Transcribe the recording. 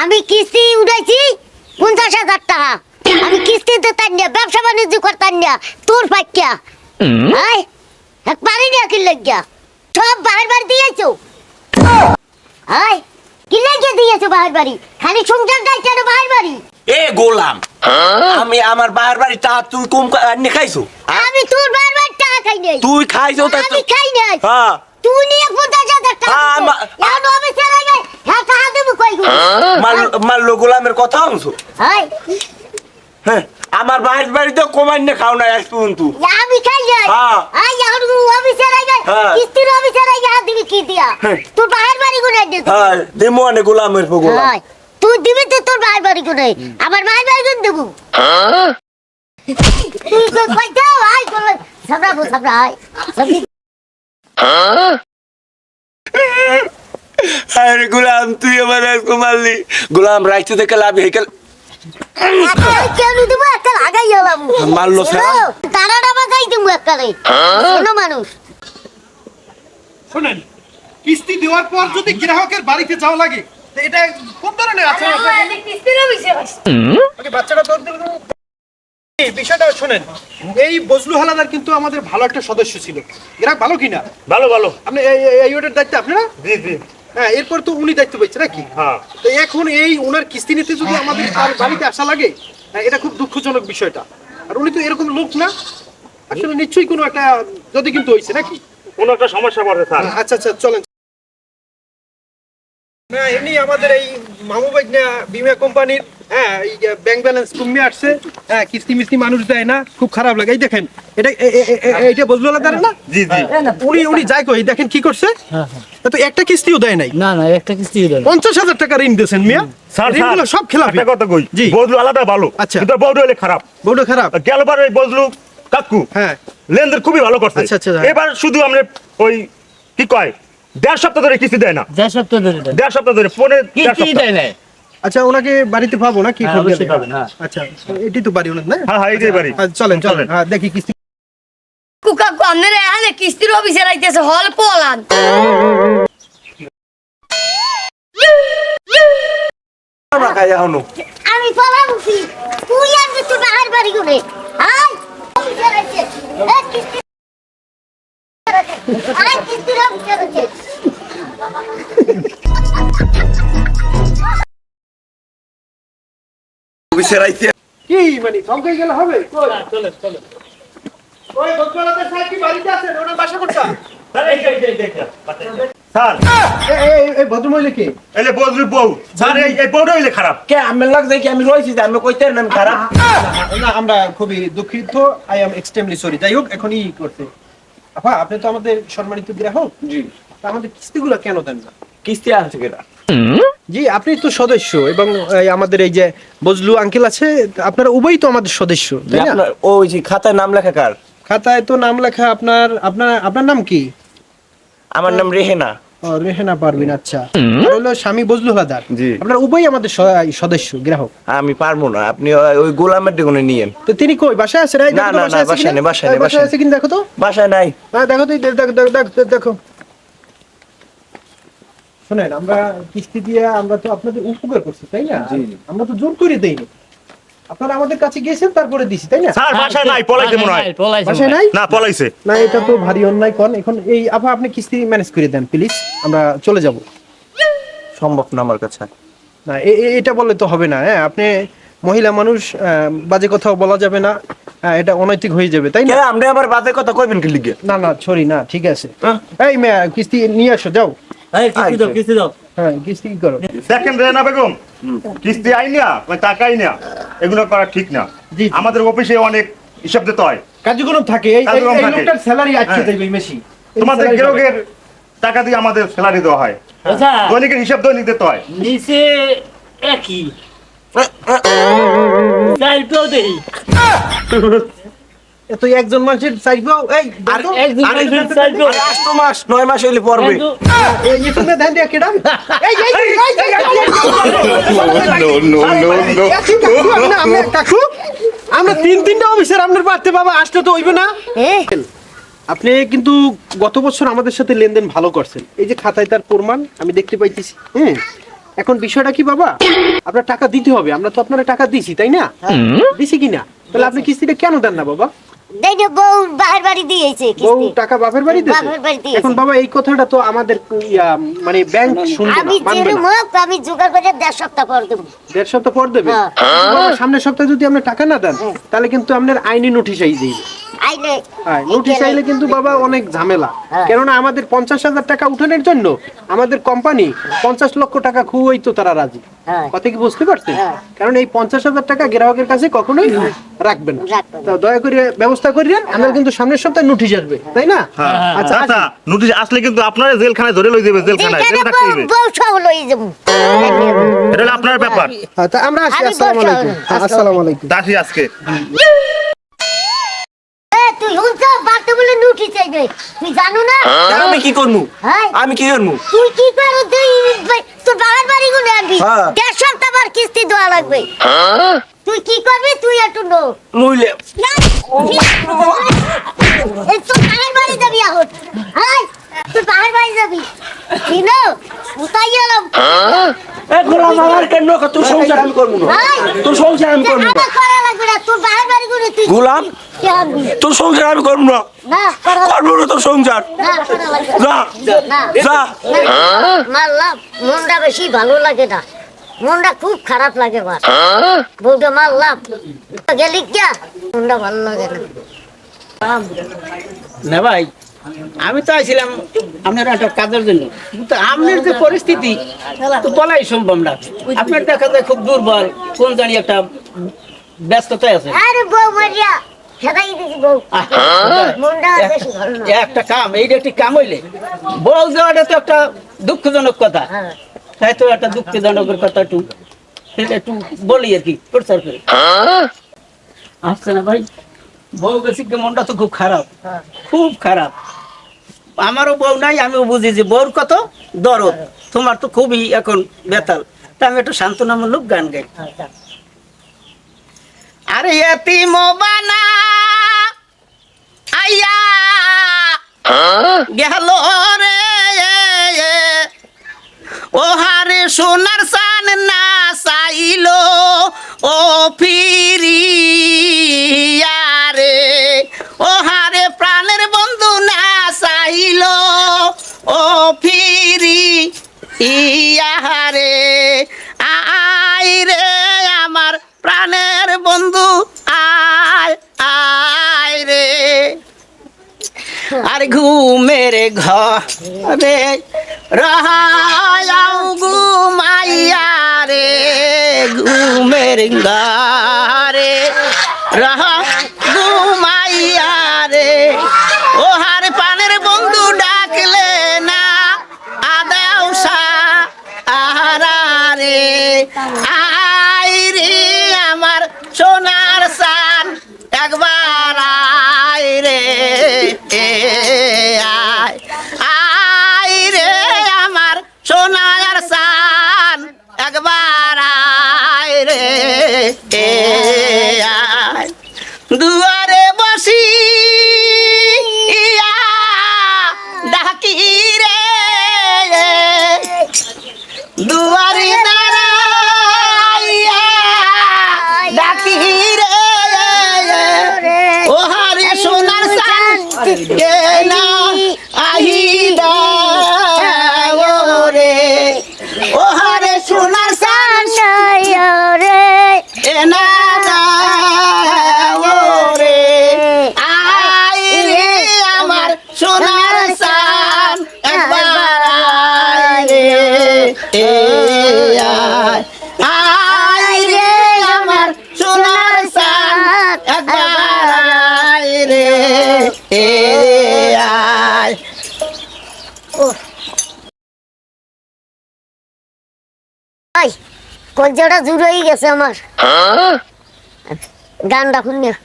আমি কিস্তি উঠাইছি 50,000 টাকা। আমি কিস্তিতে তান্যা ব্যবসা বাণিজ্য করতাম না তোর পাইকা। আয় এক পারি না কি লাগিয়া সব বাহার বাড়ি দিয়েছো। আয় কি লাগিয়ে দিয়েছো বাহার বাড়ি? খালি সংসার গাইছে না বাহার বাড়ি। এ গোলাম, আমি আমার বাহার বাড়ি টাকা তুই কম আনি খাইছো? আমি তোর বাহার বাড়ি টাকা খাই নাই। তুই খাইছো তা আমি খাই নাই। হ্যাঁ তুই নিয়ে 50,000 টাকা। এখন আমি চলে যাই। হ্যাঁ টাকা দেবো কই গো? মারলো গোলামের কথা আনছো? আয় হ্যাঁ আমার বাহার বাড়িতে কমাই না খাও না আজ পর্যন্ত। আমি খাই নাই। হ্যাঁ। আয় এখন আমি চলে যাই। হ্যাঁ। কিস্তির আমি চলে যাই দিবি কি দিয়া? হ্যাঁ। তোর বাহার বাড়ি গুনে দে। হ্যাঁ দেমো আনে গোলামের পর গোলাম। হয় তুই দিবি তো তোর বাহার বাড়ি গুনে। আমার বাহার বাড়ি গুনে দেবো। তুই তো কই যাও আয় বল সাবরা আয় সাবরি। আরে গোলাম তুই আমার আজকে মারলি। গোলাম রাইতে থেকে লাভ হেকেল কেন দেবো একটা লাগাই গেলাম। মারলো স্যার। তারাটা বাজাই দেবো একটা রে। শোনো মানুষ শুনেন, কিস্তি দেওয়ার পর যদি গ্রাহকের বাড়িতে যাওয়া লাগে তো এটা কোন ধরনের আচরণ? ওকে বাচ্চাটা তোর দিল। এই বিষয়টা শুনেন, এই বজলু হালাদার কিন্তু আমাদের ভালো একটা সদস্য ছিল। গ্রাহক ভালো কিনা? ভালো ভালো। আপনি এই ওটার দায়িত্ব আপনারা? জি জি। হ্যাঁ, এরপর তো উনি দায়িত্ব পাইছে নাকি? হ্যাঁ। তো এখন এই ওনার কিস্তি নিতে যদি আমাদের আর বাড়িতে আসা লাগে, এটা খুব দুঃখজনক বিষয়টা। আর উনি তো এরকম লোক না, আসলে নিশ্চয়ই কোনো একটা যদি কিন্তু হয়েছে নাকি? কোনো একটা সমস্যা পড়ে স্যার। আচ্ছা আচ্ছা চলেন। না এমনি আমাদের এই মামু ভাইনা বিমা কোম্পানির এই ব্যাংক ব্যালেন্স কমে আসছে। কিস্তি মিস্তি মানুষ দেয় না, খুব খারাপ লাগে। এই দেখেন এটা এইটা বজলু হালাদার না? জি জি। উনি যাই কই দেখেন কি করছে। তো একটা কিস্তিও দেয় নাই। না না একটা কিস্তি দেন 50,000 টাকা ঋণ দিয়েছেন মিয়া। স্যার ঋণগুলো সব খেলাপি। একটা কথা কই। জি। বজলু আলাদা ভালো। আচ্ছা। কিন্তু বউডু হলে খারাপ। বউটা খারাপ। গেলবার ওই বজলু কাকু হ্যাঁ লেনদেন খুবই ভালো করছে। আচ্ছা, আচ্ছা। এবার শুধু আমরা ওই কি কয় 1.5 সপ্তাহ ধরে কিস্তি দেয় না। 1.5 সপ্তাহ ধরে দেন 1.5 সপ্তাহ ধরে পরে কিস্তি দেয় না। আচ্ছা ওনাকে বাড়িতে পাবো না কি? হ্যাঁ, করবেন? অবশ্যই পাবেন, হ্যাঁ। আচ্ছা এটি তো বাড়ি ওনার না? হ্যাঁ হ্যাঁ এইটাই বাড়ি। চলেন চলেন হ্যাঁ দেখি কিস্তি। কুকাকু আপনারা এখানে কিস্তির অফিসে রাইতেছে হল পোলান। আমরা খাই এখনো। আমি পালাবো কি? তুই আর তোর বাহার বাড়ি গুনে। আয় অফিসে রাখছে। কিস্তি আয় কিস্তির অফিসে রাখছে। অফিসে রাইতে কি মানে কাউকে গেলে হবে? চলেন চলেন। ওই বজলুলাদের সাহেব কি বাড়িতে আছেন? ওনার বাসা কোনটা? স্যার এই দেখেন। স্যার এই ভদ্রমহিলা কে? এই যে বজলু বউ। স্যার এই বউটা হইলে খারাপ। কে আমি লাগছে কি আমি রইছি যে আমি কইতে না আমি খারাপ। না আমরা খুবই দুঃখিত। I am extremely sorry. যাই হোক এখনই করতে। আপা আপনি তো আমাদের সম্মানিত গ্রাহক। জি তা আমাদের কিস্তিগুলো কেন দেন না? কিস্তি আছে কেটা? জি আপনি তো সদস্য এবং আমাদের এই যে বজলু আঙ্কেল আছে, আপনারা উভয়ই তো আমাদের সদস্য তাই না? আপনার ওই যে খাতায় নাম লেখা কার? খাতায় তো নাম লেখা আপনার। আপনার নাম কি? আমার নাম রেহেনা। ও রেহেনা পারভিন। আচ্ছা আর হলো স্বামী বজলু হাদার। জি। আপনারা উভয়ই আমাদের সদস্য গ্রাহক। আমি পারবো না, আপনি ওই গোলামের দিকে নিয়েন। তো তিনি কই বাসায় আছে? না, না, না, বাসায় নেই, বাসায় নেই, বাসায় আছে কিনা দেখো তো। বাসায় নাই। হ্যাঁ দেখো তো দেখো। শোনেন আমরা কিস্তি দিয়ে আমরা তো আপনাদের উপকার করছি তাই না? আমরা তো জোর করে দেইনি। আপনারা আমাদের কাছে গিয়েছেন তারপরে দিছি তাই না? স্যার বাসায় নাই, পলাইতে মনে হয়। বাসায় নাই? না পলাইছে। না এটা তো ভারী অন্যায় কোন। এখন এই আপনি কিস্তি ম্যানেজ করে দেন প্লিজ, আমরা চলে যাব। সম্ভব না আমার কাছে। না এটা বললে তো হবে না। হ্যাঁ আপনি মহিলা মানুষ, বাজে কথাও বলা যাবে না। এটা অনৈতিক হয়ে যাবে তাই না? আমরা আবার বাজে কথা কইবেন কি লিগে? না না সরি না ঠিক আছে। এই মেয়ে কিস্তি নিয়ে আসো যাও। এই কিস্তি দাও হ্যাঁ কিস্তি কি করো? দেখেন রেনা বেগম, কিস্তি আইনা ওই টাকা আইনা এগুলো করা ঠিক না। জি। আমাদের অফিসে অনেক হিসাব দিতে হয়। কার্যক্রম থাকে। এই কার্যক্রম থাকে। লোকটার স্যালারি আটকে হ্যাঁ। যাবে বেশি। তোমাদের গ্রাহকের টাকা দিয়ে আমাদের স্যালারি দেওয়া হয়। আচ্ছা দৈনিকের হিসাব দৈনিক দিতে হয়। নিচে একই চাইতেও দেই এত একজন মানুষের চাইবো এই আর একজন আরে মানুষের চাইতেও আরে 8 মাস 9 মাস হইলে পড়বে। এই তুমি ধ্যান দিয়া কেডা? এই কাকু আমরা তিনটা অফিসার আপনার পারতে বাবা আসতে তো হইবে না। আপনি কিন্তু গত বছর আমাদের সাথে লেনদেন ভালো করছেন। এই যে খাতায় তার প্রমাণ আমি দেখতে পাইতেছি। হ্যাঁ এখন বিষয়টা কি বাবা, আপনার টাকা দিতে হবে, আমরা তো আপনারা টাকা দিছি তাই না? দিছি কিনা? তাহলে আপনি কিস্তিটা কেন দেন না বাবা? দেই না, বউ বাহির বাড়ি দিয়েছে বউ কিস্তি। টাকা বাপের বাড়ি দিয়েছে? বাপের বাড়ি দিয়েছে। এখন বাবা এই কথাটা তো আমাদের মানে ব্যাংক শুনবে আমি না, মানবে যেরকম না। হোক আমি জোগাড় করে 1.5 সপ্তাহ পর দেবো। 1.5 সপ্তাহ পর দেবে? হ্যাঁ। বাবা, সামনের সপ্তাহে যদি আপনি টাকা না দেন তাহলে কিন্তু আপনার আইনি নোটিশ আই যাবে। আইলে হ্যাঁ, নোটিশ আইলে কিন্তু বাবা অনেক ঝামেলা। হ্যাঁ। কেননা আমাদের 50,000 টাকা উঠানোর জন্য আমাদের কোম্পানি 50 লক্ষ টাকা খুবই তো তারা রাজি। হ্যাঁ। কথা কি বুঝতে পারছেন? হ্যাঁ। কারণ এই 50,000 টাকা গ্রাহকের কাছে কখনোই রাখবেন না। রাখবেন না। তো দয়া করে ব্যবস্থা করিয়েন, আমরা কিন্তু সামনের সপ্তাহে নোটিশ আসবে তাই না? হ্যাঁ। আচ্ছা আচ্ছা, নোটিশ আসলে কিন্তু আপনারা জেলখানায় ধরে লই দেবে, জেলখানায় যেখানে জেলে থাকতে হবে। বউ সহ লই যাবো। এটা হলো আপনার ব্যাপার। হ্যাঁ, তা আমরা আসি। আমি আসসালামু বলছি, আলাইকুম। হ্যাঁ, আসসালামু আলাইকুম। দাসি আজকে তুই হুনছ বাড়তে বলে নোটিশ চাইবে, তুই জানো না? আমি কি করবো? হ্যাঁ। আমি কি করবো? তুই কি করো, তুই তোর বাবার বাড়ি গুলো আনবি। হ্যাঁ। 1.5 সপ্তাহ পর কিস্তি দেওয়া লাগবে। তুই কি করবি, তুই একটু নো। নইলে না, এই তোর বাবার বাড়ি যাবি এখন। হ্যাঁ, তুই বাবার বাড়ি যাবি। কি নো? কোথায় গেলাম? গোলাম আমার কেন? তোর সংসার আমি করবো না। হ্যাঁ। তোর সংসার আমি করবো না। আমার করা লাগবে না, তোর বাবার বাড়ি গুলো তুই গোলাম, কি আনবি? তোর সংসার আমি করবো না। না, করা লাগবে করবো না তোর সংসার। না, করা লাগবে যা না। যা। মারলাম, মনটা বেশি ভালো লাগে না, মনটা খুব খারাপ লাগে। বার বউকে মারলাম, গেলি গিয়া মনটা ভালো লাগে না। না ভাই, আমি তো আইছিলাম আপনার একটা কাজের জন্য, কিন্তু আপনার যে পরিস্থিতি তো বলাই সম্ভব না। আপনার দেখা যায় খুব দুর্বল, কোন জানি একটা ব্যস্ততা আছে। আরে বউ মারিয়া খেদাই দিছি বউ, মনটা বেশি ভালো না। একটা কাম, এইটা একটি কাম হইলে বউ যাওয়াটা তো একটা দুঃখজনক কথা। হ্যাঁ। তাই তো একটা দুঃখজনকের কথা একটু সেটা একটু বলি আর কি, প্রচার করে। আসছে না ভাই, বউ গেছি, মনটা তো খুব খারাপ, খুব খারাপ। আমারও বউ নাই, আমিও বুঝি যে বউর কত দরদ। তোমার তো খুবই এখন বেতাল। তা আমি একটু সান্ত্বনামূলক গান গাই। আরে এতিম বানা আইয়া গেল রে, ও হারে সোনার সান না চাইলো ও ফিরিয়া রে, ও হারে প্রাণের বন্ধু না চাইলো ও ফিরি ইয়া রে, আয় রে আমার প্রাণের বন্ধু, আয় আয় রে। আর ঘুমের ঘরে রহায়াও ঘুমাইয়া রে, ঘুমের ঘরে রহা ঘুমাইয়া রে, ও হার পানের বন্ধু ডাকলে না আদাও সাহারা রে, আয় রে আমার সোনার সান একবার আয় রে, আয় আয় রে আমার সোনার সান একবার আয় রে, আয় দুয়ারে বসি ডাকি রে, দুয়ারে দাঁড়াইয়া ডাকি রে, ও হারে সোনার সান কে না আহিদা রে, ও হারে সোনার সান এ না রে, আয় রে আমার সোনার সান একবার আয় রে, আয় রে আমার সোনার সান একবার আয় রে, আয়। কলজাটা জুড়েই গেছে আমার, গানটা শুনিয়া।